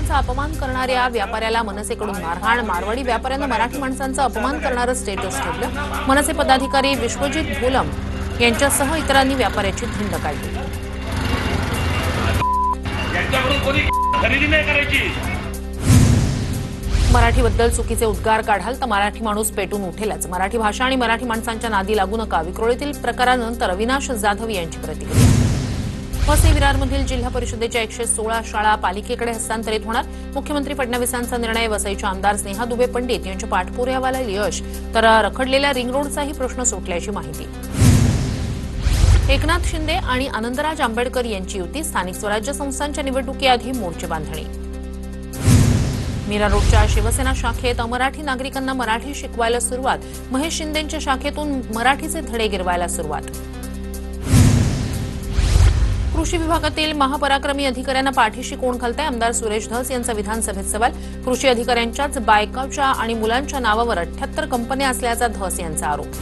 माणसांचा अपमान करणाऱ्या व्यापाऱ्याला मनसेकडून मारहाण। मारवाडी व्यापाऱ्यांना मराठी माणसांचा अपमान करणारं स्टेटस ठेवलं। मनसे पदाधिकारी विश्वजित भोलम यांच्यासह इतरांनी व्यापाऱ्याची धिंड काढली। मराठीबद्दल चुकीचे उद्गार काढाल तर मराठी माणूस पेटून उठेलच। मराठी भाषा आणि मराठी माणसांच्या नादी लागू नका। विक्रोळीतील प्रकारानंतर अविनाश जाधव यांची प्रतिक्रिया। वसई विरारमधील जिल्हा परिषदेच्या 116 शाळा पालिकेकडे हस्तांतरित होणार। मुख्यमंत्री फडणवीसांचा निर्णय। वसईच्या आमदार स्नेहा दुबे पंडित यांच्या पाठपुराव्याला यश, तर रखडलेल्या रिंग रोडचाही प्रश्न सुटल्याची माहिती। एकनाथ शिंदे आणि आनंदराज आंबेडकर यांची युती। स्थानिक स्वराज्य संस्थांच्या निवडणुकीआधी मोर्चे बांधणी। मीरा रोडच्या शिवसेना शाखेत अमराठी नागरिकांना मराठी शिकवायला सुरुवात। महेश शिंदेंच्या शाखेतून मराठीचे धडे गिरवायला सुरुवात। कृषी विभागातील महापराक्रमी अधिकाऱ्यांना पाठीशी कोण घालतंय? आमदार सुरेश धस यांचा विधानसभेत सवाल। कृषी अधिकाऱ्यांच्याच बायकाच्या आणि मुलांच्या नावावर 78 कंपन्या असल्याचा धस यांचा आरोप।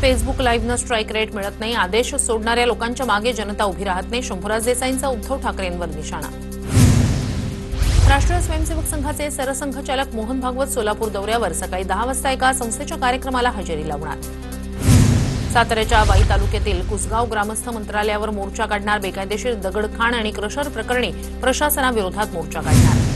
फेसबुक लाईव्हनं स्ट्राईक रेट मिळत नाही। आदेश सोडणाऱ्या लोकांच्या मागे जनता उभी राहत नाही। शंभूराज देसाईंचा उद्धव ठाकरेंवर निशाणा। राष्ट्रीय स्वयंसेवक संघाचे सरसंघचालक मोहन भागवत सोलापूर दौऱ्यावर। सकाळी 10 वाजता एका संस्थेच्या कार्यक्रमाला हजेरी लावणार। साताऱ्याच्या वाई तालुक्यातील कुसगाव ग्रामस्थ मंत्रालयावर मोर्चा काढणार। बेकायदेशीर दगडखाण आणि क्रशर प्रकरणी प्रशासनाविरोधात मोर्चा काढणार।